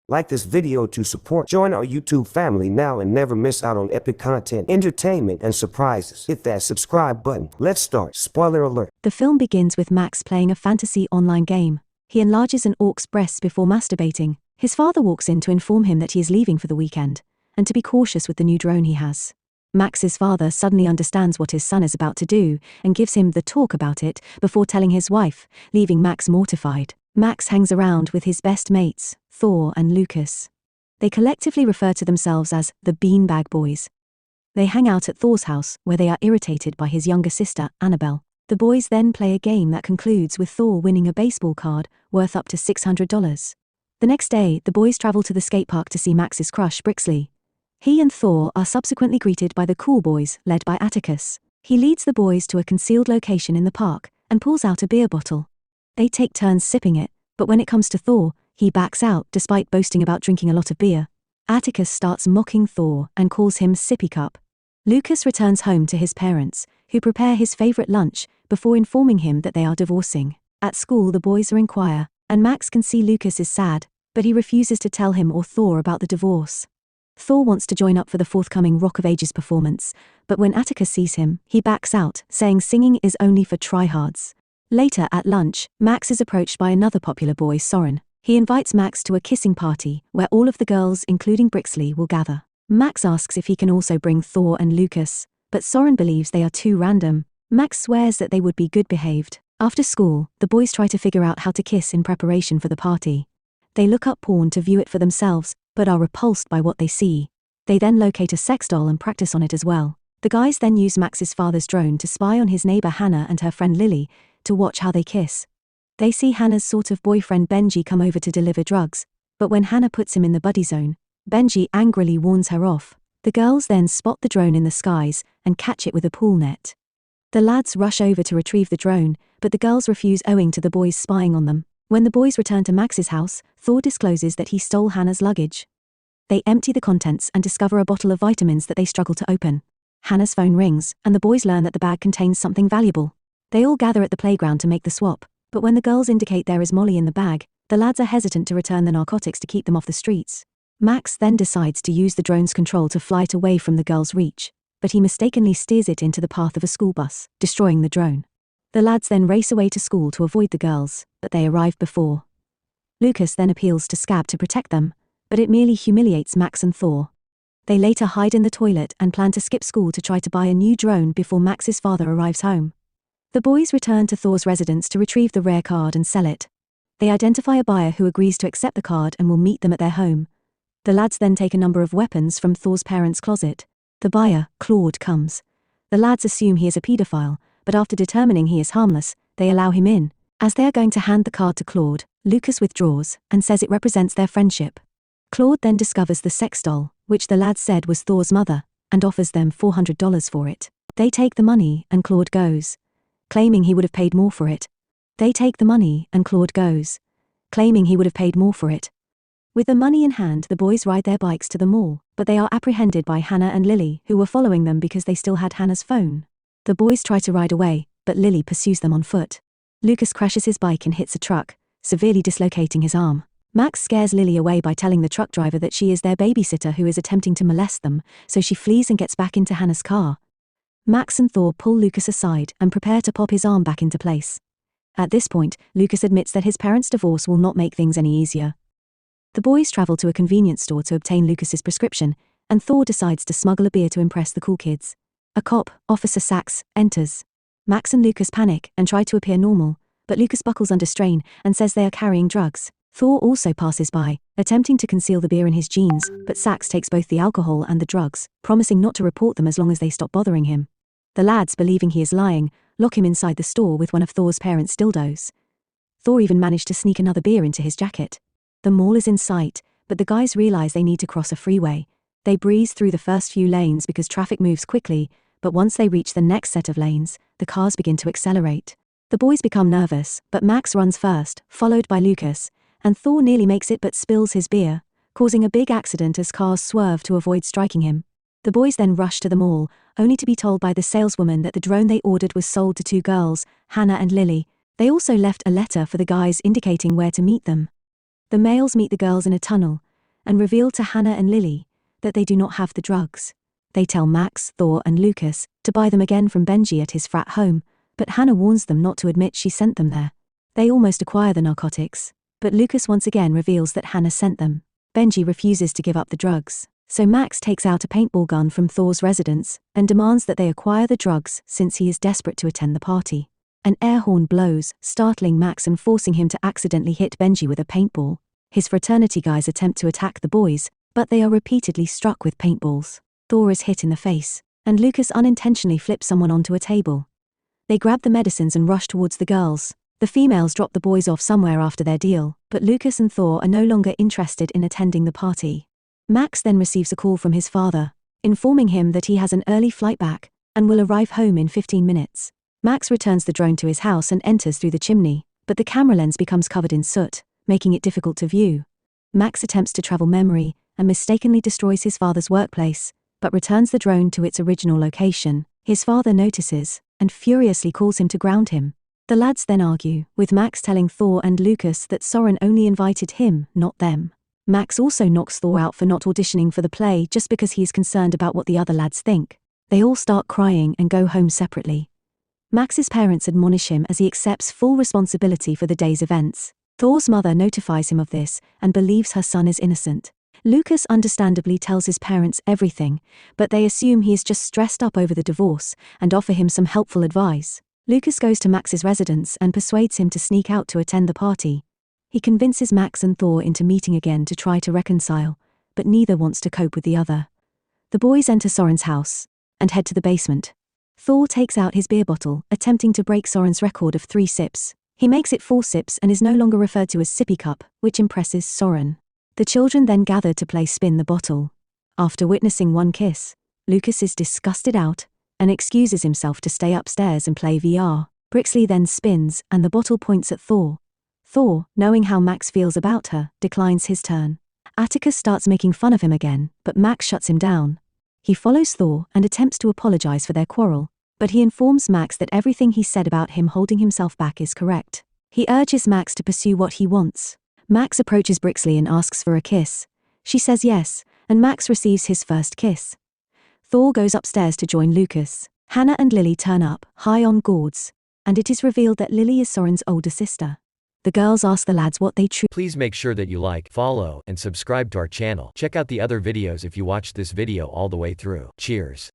Like this video to support. Join our YouTube family now and never miss out on epic content, entertainment, and surprises. Hit that subscribe button. Let's start. Spoiler alert. The film begins with Max playing a fantasy online game. He enlarges an orc's breasts before masturbating. His father walks in to inform him that he is leaving for the weekend, and to be cautious with the new drone he has. Max's father suddenly understands what his son is about to do, and gives him the talk about it before telling his wife, leaving Max mortified. Max hangs around with his best mates, Thor and Lucas. They collectively refer to themselves as the Beanbag Boys. They hang out at Thor's house, where they are irritated by his younger sister, Annabelle. The boys then play a game that concludes with Thor winning a baseball card worth up to $600. The next day, the boys travel to the skate park to see Max's crush, Brixley. He and Thor are subsequently greeted by the cool boys, led by Atticus. He leads the boys to a concealed location in the park, and pulls out a beer bottle. They take turns sipping it, but when it comes to Thor, he backs out despite boasting about drinking a lot of beer. Atticus starts mocking Thor and calls him Sippy Cup. Lucas returns home to his parents, who prepare his favorite lunch, before informing him that they are divorcing. At school, the boys are in choir, and Max can see Lucas is sad, but he refuses to tell him or Thor about the divorce. Thor wants to join up for the forthcoming Rock of Ages performance, but when Atticus sees him, he backs out, saying singing is only for tryhards. Later at lunch, Max is approached by another popular boy, Soren. He invites Max to a kissing party, where all of the girls, including Brixley, will gather. Max asks if he can also bring Thor and Lucas, but Soren believes they are too random. Max swears that they would be good behaved. After school, the boys try to figure out how to kiss in preparation for the party. They look up porn to view it for themselves, but are repulsed by what they see. They then locate a sex doll and practice on it as well. The guys then use Max's father's drone to spy on his neighbor Hannah and her friend Lily, to watch how they kiss. They see Hannah's sort of boyfriend Benji come over to deliver drugs, but when Hannah puts him in the buddy zone, Benji angrily warns her off. The girls then spot the drone in the skies and catch it with a pool net. The lads rush over to retrieve the drone, but the girls refuse owing to the boys spying on them. When the boys return to Max's house, Thor discloses that he stole Hannah's luggage. They empty the contents and discover a bottle of vitamins that they struggle to open. Hannah's phone rings, and the boys learn that the bag contains something valuable. They all gather at the playground to make the swap, but when the girls indicate there is Molly in the bag, the lads are hesitant to return the narcotics to keep them off the streets. Max then decides to use the drone's control to fly it away from the girls' reach, but he mistakenly steers it into the path of a school bus, destroying the drone. The lads then race away to school to avoid the girls, but they arrive before. Lucas then appeals to Scab to protect them, but it merely humiliates Max and Thor. They later hide in the toilet and plan to skip school to try to buy a new drone before Max's father arrives home. The boys return to Thor's residence to retrieve the rare card and sell it. They identify a buyer who agrees to accept the card and will meet them at their home. The lads then take a number of weapons from Thor's parents' closet. The buyer, Claude, comes. The lads assume he is a pedophile, but after determining he is harmless, they allow him in. As they are going to hand the card to Claude, Lucas withdraws and says it represents their friendship. Claude then discovers the sex doll, which the lads said was Thor's mother, and offers them $400 for it. They take the money and Claude goes, claiming he would have paid more for it. They take the money and Claude goes, claiming he would have paid more for it. With the money in hand, the boys ride their bikes to the mall, but they are apprehended by Hannah and Lily, who were following them because they still had Hannah's phone. The boys try to ride away, but Lily pursues them on foot. Lucas crashes his bike and hits a truck, severely dislocating his arm. Max scares Lily away by telling the truck driver that she is their babysitter who is attempting to molest them, so she flees and gets back into Hannah's car. Max and Thor pull Lucas aside and prepare to pop his arm back into place. At this point, Lucas admits that his parents' divorce will not make things any easier. The boys travel to a convenience store to obtain Lucas's prescription, and Thor decides to smuggle a beer to impress the cool kids. A cop, Officer Sachs, enters. Max and Lucas panic and try to appear normal, but Lucas buckles under strain and says they are carrying drugs. Thor also passes by, attempting to conceal the beer in his jeans, but Sachs takes both the alcohol and the drugs, promising not to report them as long as they stop bothering him. The lads, believing he is lying, lock him inside the store with one of Thor's parents' dildos. Thor even managed to sneak another beer into his jacket. The mall is in sight, but the guys realize they need to cross a freeway. They breeze through the first few lanes because traffic moves quickly, but once they reach the next set of lanes, the cars begin to accelerate. The boys become nervous, but Max runs first, followed by Lucas, and Thor nearly makes it but spills his beer, causing a big accident as cars swerve to avoid striking him. The boys then rush to the mall, only to be told by the saleswoman that the drone they ordered was sold to two girls, Hannah and Lily. They also left a letter for the guys indicating where to meet them. The males meet the girls in a tunnel, and reveal to Hannah and Lily that they do not have the drugs. They tell Max, Thor, and Lucas to buy them again from Benji at his frat home, but Hannah warns them not to admit she sent them there. They almost acquire the narcotics, but Lucas once again reveals that Hannah sent them. Benji refuses to give up the drugs, so Max takes out a paintball gun from Thor's residence and demands that they acquire the drugs since he is desperate to attend the party. An air horn blows, startling Max and forcing him to accidentally hit Benji with a paintball. His fraternity guys attempt to attack the boys, but they are repeatedly struck with paintballs. Thor is hit in the face, and Lucas unintentionally flips someone onto a table. They grab the medicines and rush towards the girls. The females drop the boys off somewhere after their deal, but Lucas and Thor are no longer interested in attending the party. Max then receives a call from his father, informing him that he has an early flight back and will arrive home in 15 minutes. Max returns the drone to his house and enters through the chimney, but the camera lens becomes covered in soot, making it difficult to view. Max attempts to travel memory and mistakenly destroys his father's workplace, but returns the drone to its original location. His father notices and furiously calls him to ground him. The lads then argue, with Max telling Thor and Lucas that Soren only invited him, not them. Max also knocks Thor out for not auditioning for the play just because he is concerned about what the other lads think. They all start crying and go home separately. Max's parents admonish him as he accepts full responsibility for the day's events. Thor's mother notifies him of this and believes her son is innocent. Lucas understandably tells his parents everything, but they assume he is just stressed up over the divorce and offer him some helpful advice. Lucas goes to Max's residence and persuades him to sneak out to attend the party. He convinces Max and Thor into meeting again to try to reconcile, but neither wants to cope with the other. The boys enter Soren's house and head to the basement. Thor takes out his beer bottle, attempting to break Soren's record of 3 sips. He makes it 4 sips and is no longer referred to as sippy cup, which impresses Soren. The children then gather to play spin the bottle. After witnessing one kiss, Lucas is disgusted out and excuses himself to stay upstairs and play VR. Brixley then spins and the bottle points at Thor. Thor, knowing how Max feels about her, declines his turn. Atticus starts making fun of him again, but Max shuts him down. He follows Thor and attempts to apologize for their quarrel, but he informs Max that everything he said about him holding himself back is correct. He urges Max to pursue what he wants. Max approaches Brixley and asks for a kiss. She says yes, and Max receives his first kiss. Thor goes upstairs to join Lucas. Hannah and Lily turn up, high on gourds, and it is revealed that Lily is Soren's older sister. The girls ask the lads what they truly. Please make sure that you like, follow, and subscribe to our channel. Check out the other videos if you watched this video all the way through. Cheers.